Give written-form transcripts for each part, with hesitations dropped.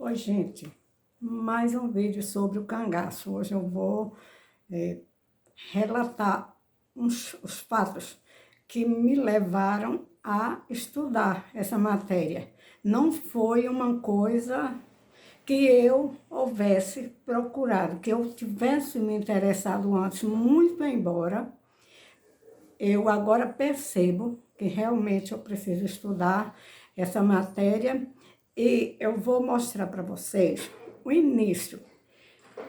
Oi, gente, mais um vídeo sobre o cangaço. Hoje eu vou relatar os fatos que me levaram a estudar essa matéria. Não foi uma coisa que eu houvesse procurado, que eu tivesse me interessado antes, muito embora eu agora percebo que realmente eu preciso estudar essa matéria e eu vou mostrar para vocês o início,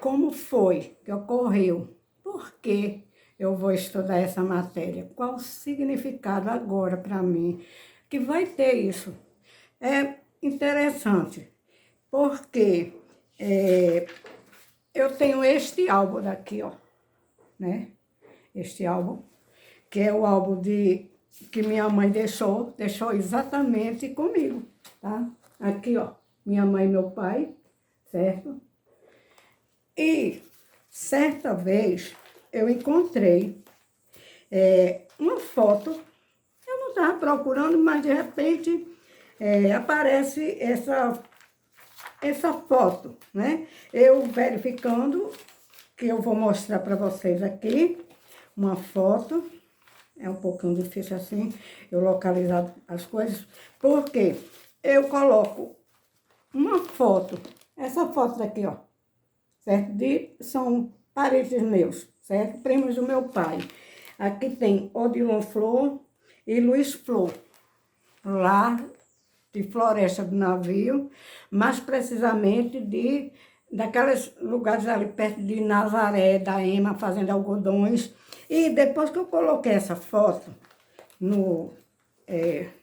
como foi que ocorreu, por que eu vou estudar essa matéria, qual o significado agora para mim, que vai ter isso. É interessante, porque eu tenho este álbum daqui, ó, né? Este álbum, que é o álbum que minha mãe deixou exatamente comigo, tá? Aqui, ó, minha mãe e meu pai, certo? E certa vez eu encontrei uma foto, eu não estava procurando, mas de repente aparece essa foto, né? Eu verificando, que eu vou mostrar para vocês aqui, uma foto. É um pouquinho difícil assim, eu localizar as coisas, porque eu coloco uma foto, essa foto daqui, ó, certo? São parentes meus, certo? Primos do meu pai. Aqui tem Odilon Flor e Luiz Flor, lá de Floresta do Navio, mais precisamente daqueles lugares ali perto de Nazaré, da Ema, fazendo algodões. E depois que eu coloquei essa foto no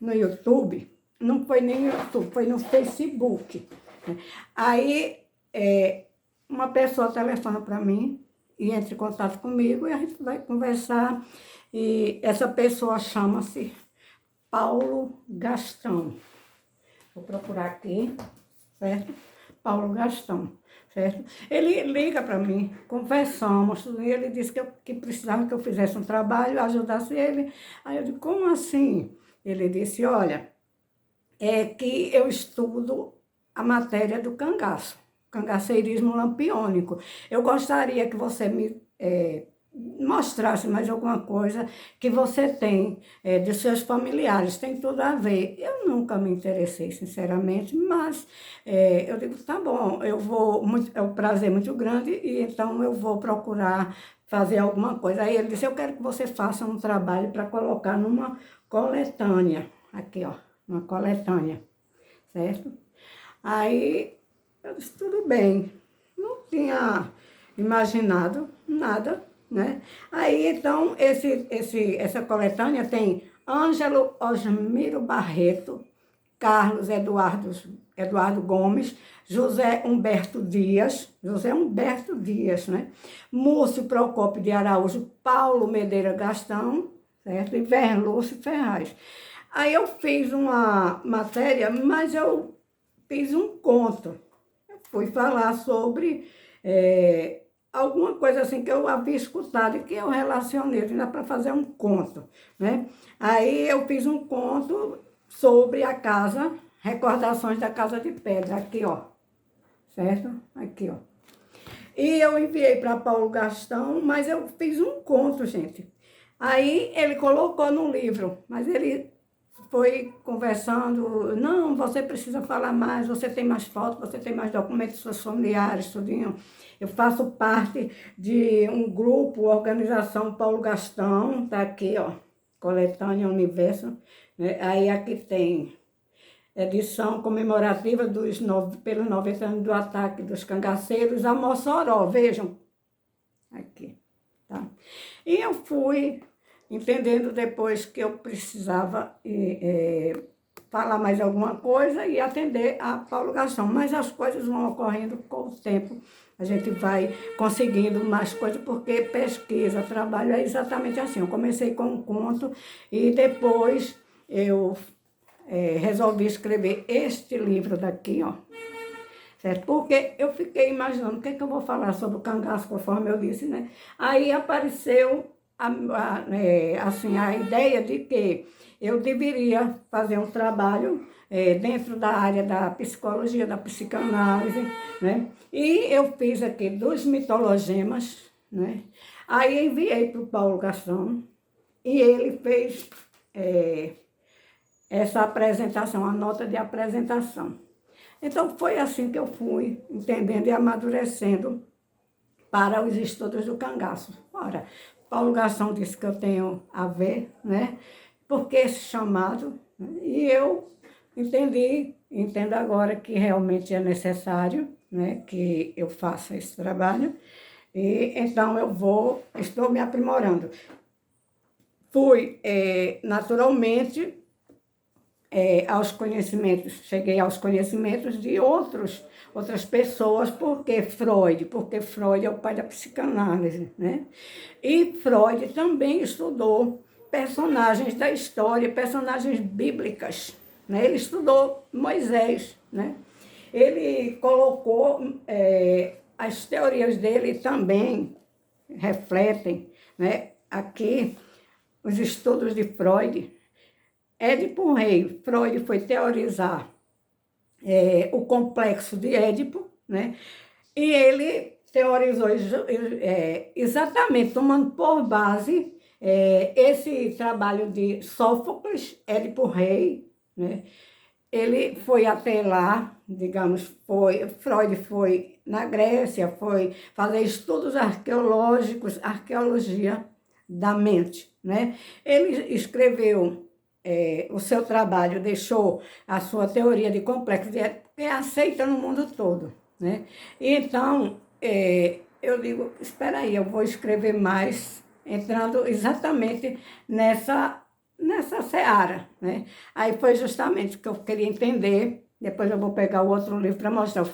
YouTube, não foi nem no YouTube, foi no Facebook. Aí, uma pessoa telefona para mim e entra em contato comigo e a gente vai conversar. E essa pessoa chama-se Paulo Gastão. Vou procurar aqui, certo? Paulo Gastão, certo? Ele liga para mim, conversamos, e ele disse que precisava que eu fizesse um trabalho, ajudasse ele. Aí eu disse, como assim? Ele disse, olha, é que eu estudo a matéria do cangaço, cangaceirismo lampiônico. Eu gostaria que você me mostrasse mais alguma coisa que você tem de seus familiares, tem tudo a ver. Eu nunca me interessei, sinceramente, mas eu digo, tá bom, é um prazer muito grande, e então eu vou procurar fazer alguma coisa. Aí ele disse, eu quero que você faça um trabalho para colocar numa coletânea, aqui ó, uma coletânea, certo? Aí eu disse, tudo bem, não tinha imaginado nada, né? Aí, então, essa coletânea tem Ângelo Osmiro Barreto, Carlos Eduardo Gomes, José Humberto Dias, né? Múcio Procópio de Araújo, Paulo Medeira Gastão, certo? E Verlúcio Ferraz. Aí eu fiz uma matéria, mas eu fiz um conto. Eu fui falar sobre alguma coisa assim que eu havia escutado e que eu relacionei, ainda para fazer um conto, né? Aí eu fiz um conto sobre a casa, recordações da Casa de Pedra, aqui, ó, certo? Aqui, ó. E eu enviei para Paulo Gastão, mas eu fiz um conto, gente. Aí ele colocou no livro, mas ele foi conversando, não, você precisa falar mais, você tem mais fotos, você tem mais documentos dos seus familiares, tudinho. Eu faço parte de um grupo, organização Paulo Gastão, tá aqui, ó, Coletânea Universo, né? Aí aqui tem edição comemorativa pelos 90 anos do ataque dos cangaceiros a Mossoró, vejam, aqui, tá? E eu fui entendendo depois que eu precisava falar mais alguma coisa e atender a Paulo Gastão. Mas as coisas vão ocorrendo com o tempo. A gente vai conseguindo mais coisas, porque pesquisa, trabalho é exatamente assim. Eu comecei com um conto e depois eu resolvi escrever este livro daqui, ó. Certo? Porque eu fiquei imaginando o que é que eu vou falar sobre o cangaço, conforme eu disse, né? Aí apareceu assim, a ideia de que eu deveria fazer um trabalho dentro da área da psicologia, da psicanálise, né? E eu fiz aqui 2 mitologemas, né? Aí enviei para o Paulo Gastão e ele fez essa apresentação, a nota de apresentação. Então, foi assim que eu fui entendendo e amadurecendo para os estudos do cangaço. Ora, Paulo Gastão disse que eu tenho a ver, né? Por que esse chamado? E eu entendo agora que realmente é necessário, né, que eu faça esse trabalho. E então estou me aprimorando. Fui, naturalmente, cheguei aos conhecimentos de outras pessoas, porque Freud é o pai da psicanálise, né? E Freud também estudou personagens da história, personagens bíblicas, né? Ele estudou Moisés, né? Ele colocou, as teorias dele também refletem, né? Aqui, os estudos de Freud. Édipo Rei, Freud foi teorizar o complexo de Édipo, né? E ele teorizou exatamente, tomando por base esse trabalho de Sófocles, Édipo Rei, né? Ele foi até lá, digamos, Freud foi na Grécia, foi fazer estudos arqueológicos, arqueologia da mente, né? Ele escreveu o seu trabalho, deixou a sua teoria de complexo de Édipo, que é aceita no mundo todo, né? E então, eu digo, espera aí, eu vou escrever mais, entrando exatamente nessa seara, né? Aí foi justamente o que eu queria entender. Depois eu vou pegar o outro livro para mostrar.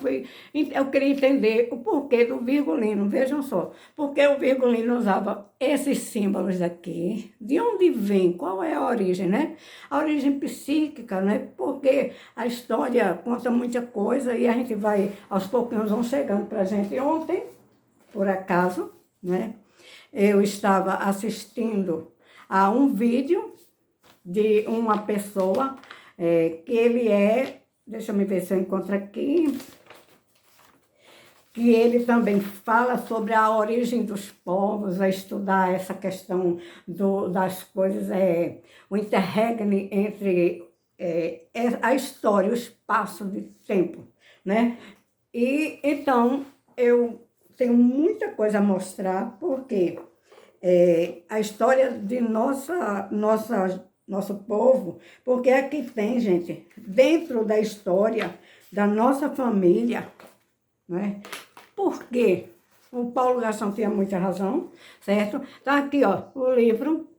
Eu queria entender o porquê do virgulino, vejam só. Porque o virgulino usava esses símbolos aqui, de onde vem, qual é a origem, né? A origem psíquica, né? Porque a história conta muita coisa e a gente vai, aos pouquinhos, vão chegando para a gente. Ontem, por acaso, né? Eu estava assistindo a um vídeo de uma pessoa que ele deixa eu me ver se eu encontro aqui, que ele também fala sobre a origem dos povos, vai estudar essa questão das coisas, o interregne entre a história, o espaço de tempo, né? E então eu tenho muita coisa a mostrar, porque a história de nosso povo, porque aqui tem, gente, dentro da história da nossa família, né? Porque o Paulo Gastão tinha muita razão, certo? Tá aqui, ó, o livro,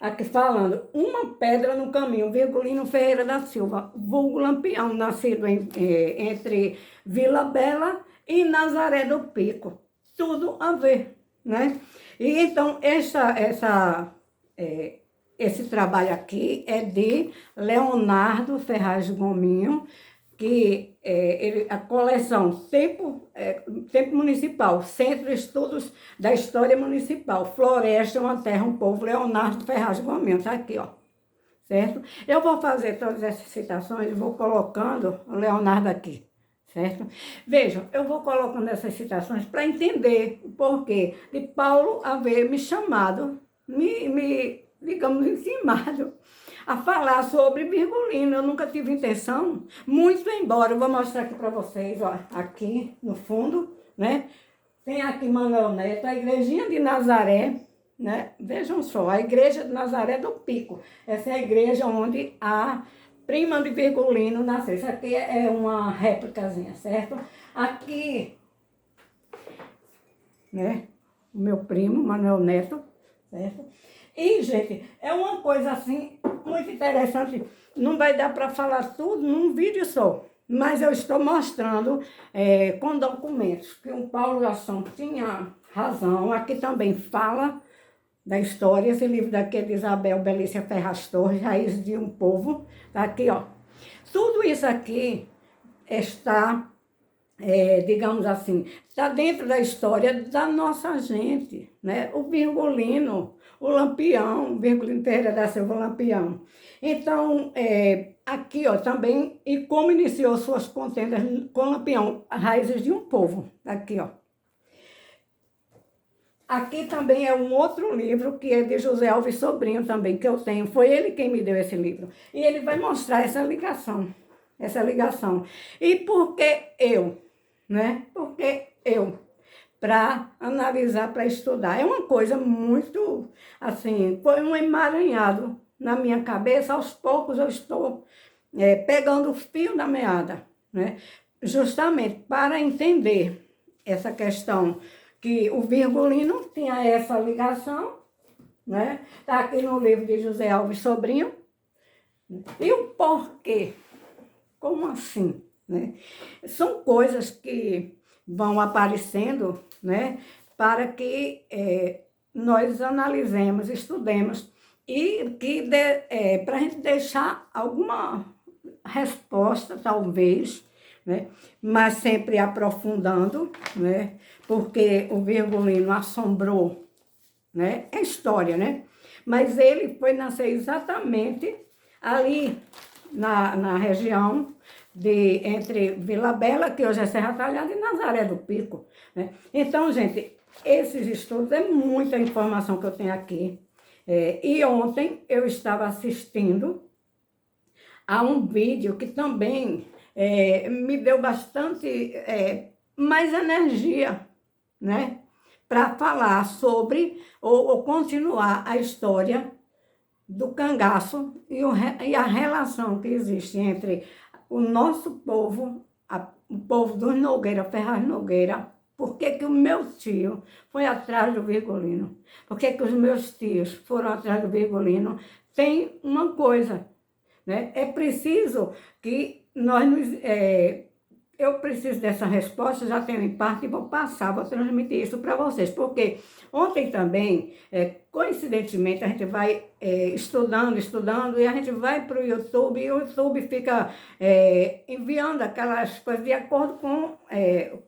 aqui falando, uma pedra no caminho, Virgulino Ferreira da Silva, vulgo Lampião, nascido entre Vila Bela e Nazaré do Pico. Tudo a ver, né? E então, esse trabalho aqui é de Leonardo Ferraz Gominho, que a coleção Tempo Municipal, Centro de Estudos da História Municipal, Floresta, uma Terra, um Povo, Leonardo Ferraz Gominho, tá aqui, ó, certo? Eu vou fazer todas essas citações, vou colocando o Leonardo aqui, certo? Vejam, eu vou colocando essas citações para entender o porquê de Paulo haver me chamado, digamos, intimado a falar sobre virgulino. Eu nunca tive intenção, muito embora, eu vou mostrar aqui para vocês, ó, aqui no fundo, né? Tem aqui Manuel Neto, a igrejinha de Nazaré, né? Vejam só, a igreja de Nazaré do Pico. Essa é a igreja onde a prima de Virgulino nasceu. Isso aqui é uma réplicazinha, certo? Aqui, né? O meu primo, Manuel Neto, certo? E, gente, é uma coisa assim, muito interessante. Não vai dar para falar tudo num vídeo só, mas eu estou mostrando com documentos que o Paulo Gastão tinha razão. Aqui também fala da história. Esse livro daqui é de Isabel Belícia Ferraz Torres, Raiz de um Povo. Tá aqui, ó. Tudo isso aqui está digamos assim, está dentro da história da nossa gente, né? O Virgulino, o Lampião, Virgulino Ferreira da Silva Lampião. Então, aqui, ó, também, e como iniciou suas contendas com Lampião, Raízes de um Povo, aqui, ó. Aqui também é um outro livro, que é de José Alves Sobrinho também, que eu tenho. Foi ele quem me deu esse livro. E ele vai mostrar essa ligação, essa ligação. E por que eu, né? Por que eu? Para analisar, para estudar. É uma coisa muito, assim, foi um emaranhado na minha cabeça. Aos poucos eu estou pegando o fio da meada, né? Justamente para entender essa questão que o Virgulino tinha essa ligação, né? Está aqui no livro de José Alves Sobrinho. E o porquê? Como assim, né? São coisas que vão aparecendo, né? Para que nós analisemos, estudemos e que para a gente deixar alguma resposta, talvez, né? Mas sempre aprofundando, né? Porque o Virgulino assombrou, né? É história, né? Mas ele foi nascer exatamente ali na região entre Vila Bela, que hoje é Serra Talhada, e Nazaré do Pico, né? Então, gente, esses estudos, é muita informação que eu tenho aqui. E ontem eu estava assistindo a um vídeo que também me deu bastante mais energia, né? Para falar sobre, ou continuar a história do cangaço e a relação que existe entre o nosso povo, o povo dos Nogueira, Ferraz Nogueira. Por que que o meu tio foi atrás do Virgulino? Por que que os meus tios foram atrás do Virgulino? Tem uma coisa, né? É preciso que eu preciso dessa resposta, já tenho em parte, e vou passar, vou transmitir isso para vocês, porque ontem também, coincidentemente, a gente vai estudando, e a gente vai para o YouTube, e o YouTube fica enviando aquelas coisas de acordo com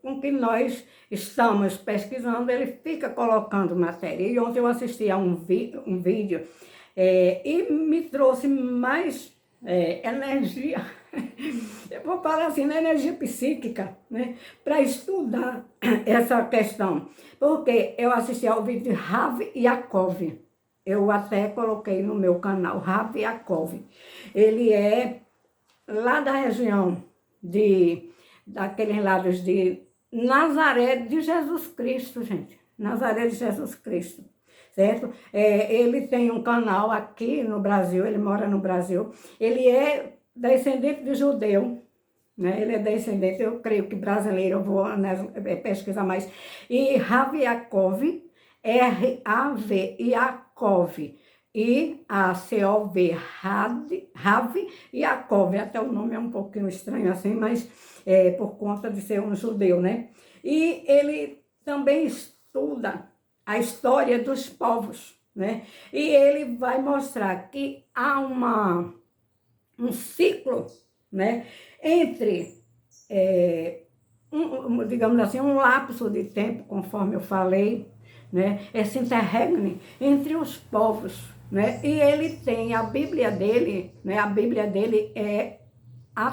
o que nós estamos pesquisando, ele fica colocando matéria. E ontem eu assisti a um vídeo e me trouxe mais energia, eu vou falar assim, na energia psíquica, né, para estudar essa questão. Porque eu assisti ao vídeo de Rav Yaakov, eu até coloquei no meu canal, Rav Yaakov. Ele é lá da região daqueles lados de Nazaré de Jesus Cristo, gente. Nazaré de Jesus Cristo. Certo? Ele tem um canal aqui no Brasil, ele mora no Brasil, ele é descendente de judeu, né? Ele é descendente, eu creio que brasileiro, eu vou pesquisar mais. E Rav Yaakov, R-A-V, Yaakov, I-A-C-O-V, Rav Yaakov, até o nome é um pouquinho estranho assim, mas por conta de ser um judeu, né? E ele também estuda a história dos povos, né? E ele vai mostrar que há um ciclo, né? Entre, digamos assim, um lapso de tempo, conforme eu falei, né? Esse interregne entre os povos, né? E ele tem a Bíblia dele, né? A Bíblia dele é a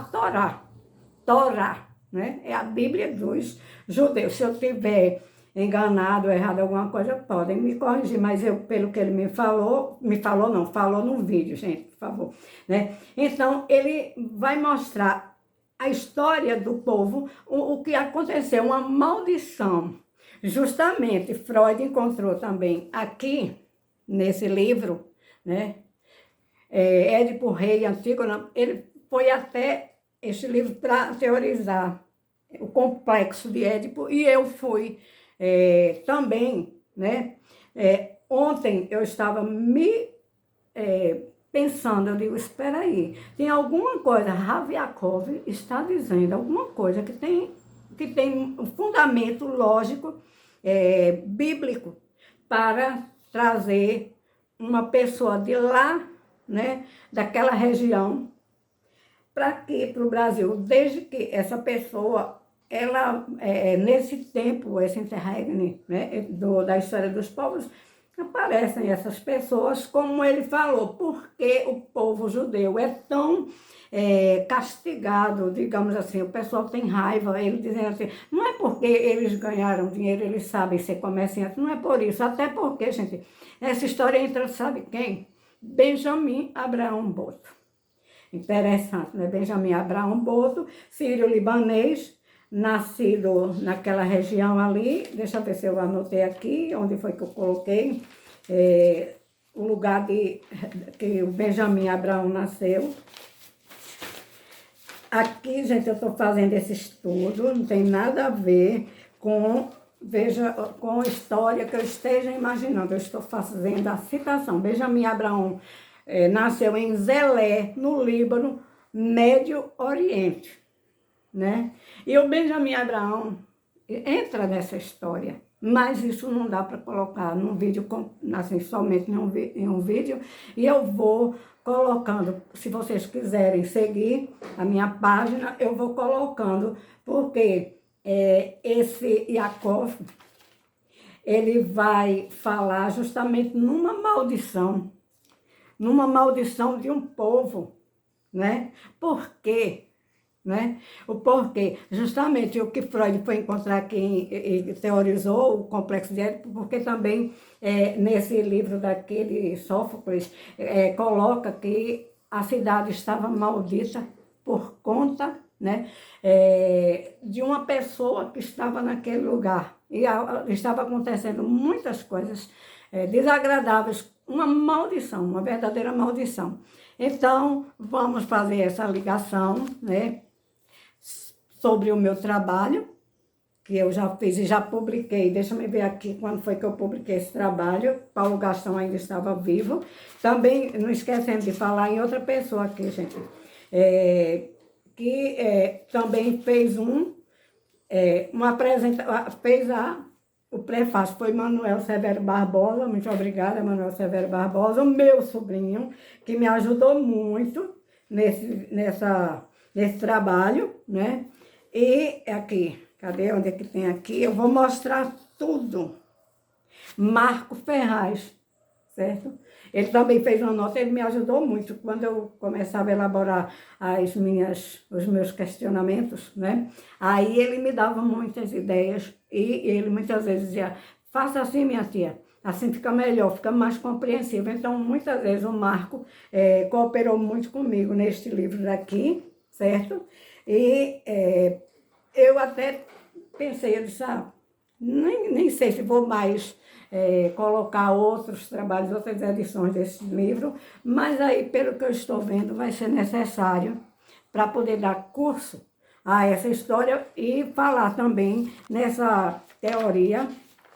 Torá, né? É a Bíblia dos judeus. Se eu tiver enganado, errado alguma coisa, podem me corrigir, mas eu, pelo que ele falou no vídeo, gente, por favor, né? Então, ele vai mostrar a história do povo, o que aconteceu, uma maldição. Justamente, Freud encontrou também aqui, nesse livro, né? Édipo Rei Antígona, ele foi até este livro para teorizar o complexo de Édipo, e eu fui também, né? Ontem eu estava me pensando, eu digo, espera aí, tem alguma coisa, Rav Yaakov está dizendo alguma coisa que tem um fundamento lógico, bíblico, para trazer uma pessoa de lá, né, daquela região, para aqui, para o Brasil, desde que essa pessoa ela, nesse tempo, esse interregne, né, da história dos povos, aparecem essas pessoas, como ele falou, porque o povo judeu é tão castigado, digamos assim, o pessoal tem raiva, ele dizendo assim, não é porque eles ganharam dinheiro, eles sabem ser comerciantes, não é por isso, até porque, gente, essa história entra, sabe quem? Benjamin Abraão Boto. Interessante, né? Benjamin Abraão Boto, sírio-libanês, nascido naquela região ali, deixa eu ver se eu anotei aqui, onde foi que eu coloquei, o lugar que o Benjamin Abraão nasceu. Aqui, gente, eu estou fazendo esse estudo, não tem nada a ver com, veja, com a história que eu esteja imaginando. Eu estou fazendo a citação. Benjamin Abraão nasceu em Zelé, no Líbano, Médio Oriente, né? E o Benjamin Abraão entra nessa história, mas isso não dá para colocar num vídeo, assim, somente em um vídeo, e eu vou colocando, se vocês quiserem seguir a minha página, eu vou colocando, porque esse Yaakov, ele vai falar justamente numa maldição de um povo, né? Por quê? Né? O porquê, justamente o que Freud foi encontrar aqui e teorizou o complexo de Édipo, porque também nesse livro daquele Sófocles coloca que a cidade estava maldita por conta, né, de uma pessoa que estava naquele lugar. E estava acontecendo muitas coisas desagradáveis, uma maldição, uma verdadeira maldição. Então, vamos fazer essa ligação, né, sobre o meu trabalho, que eu já fiz e já publiquei. Deixa eu ver aqui quando foi que eu publiquei esse trabalho. Paulo Gastão ainda estava vivo. Também, não esquecendo de falar em outra pessoa aqui, gente, que também fez uma apresentação, fez o prefácio, foi Manuel Severo Barbosa. Muito obrigada, Manuel Severo Barbosa, o meu sobrinho, que me ajudou muito nesse trabalho, né? E aqui, cadê? Onde é que tem aqui? Eu vou mostrar tudo. Marco Ferraz, certo? Ele também fez uma nota, ele me ajudou muito quando eu começava a elaborar os meus questionamentos, né? Aí ele me dava muitas ideias e ele muitas vezes dizia, faça assim, minha tia, assim fica melhor, fica mais compreensível. Então, muitas vezes o Marco cooperou muito comigo neste livro daqui, certo? E eu até pensei, eu disse, nem sei se vou mais colocar outros trabalhos, outras edições desse livro, mas aí, pelo que eu estou vendo, vai ser necessário para poder dar curso a essa história e falar também nessa teoria,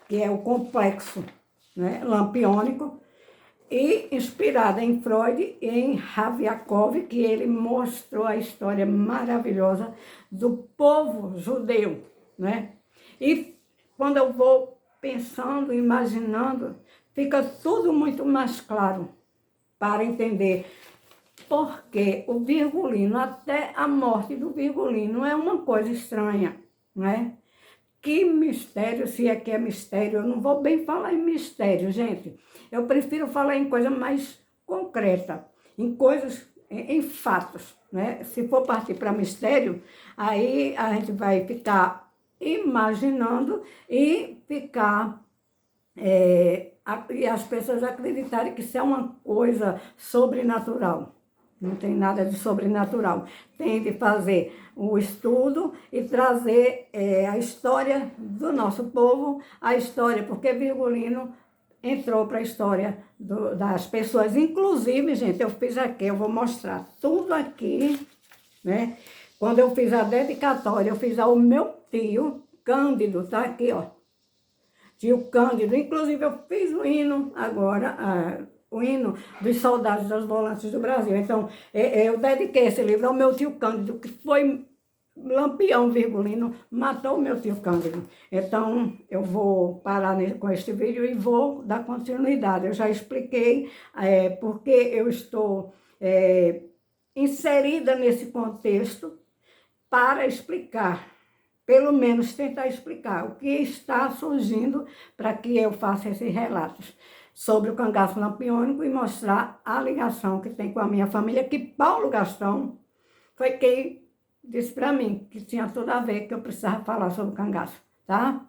que é o complexo, né, lampiônico, e inspirada em Freud e em Rav Yaakov, que ele mostrou a história maravilhosa do povo judeu, né? E quando eu vou pensando, imaginando, fica tudo muito mais claro para entender porque o Virgulino, até a morte do Virgulino, é uma coisa estranha, né? Que mistério, se é que é mistério, eu não vou bem falar em mistério, gente. Eu prefiro falar em coisa mais concreta, em coisas, em fatos, né? Se for partir para mistério, aí a gente vai ficar imaginando e ficar, e as pessoas acreditarem que isso é uma coisa sobrenatural. Não tem nada de sobrenatural. Tem de fazer o estudo e trazer a história do nosso povo, a história, porque Virgulino entrou para a história das pessoas. Inclusive, gente, eu fiz aqui, eu vou mostrar tudo aqui, né? Quando eu fiz a dedicatória, eu fiz ao meu tio Cândido, tá aqui, ó. Tio Cândido. Inclusive, eu fiz o hino agora, o hino dos soldados das volantes do Brasil. Então, eu dediquei esse livro ao meu tio Cândido, que foi Lampião Virgulino, matou o meu tio Cândido. Então, eu vou parar com este vídeo e vou dar continuidade. Eu já expliquei porque eu estou inserida nesse contexto para explicar pelo menos tentar explicar o que está surgindo para que eu faça esses relatos sobre o cangaço lampiônico e mostrar a ligação que tem com a minha família, que Paulo Gastão foi quem disse para mim que tinha tudo a ver, que eu precisava falar sobre o cangaço, tá?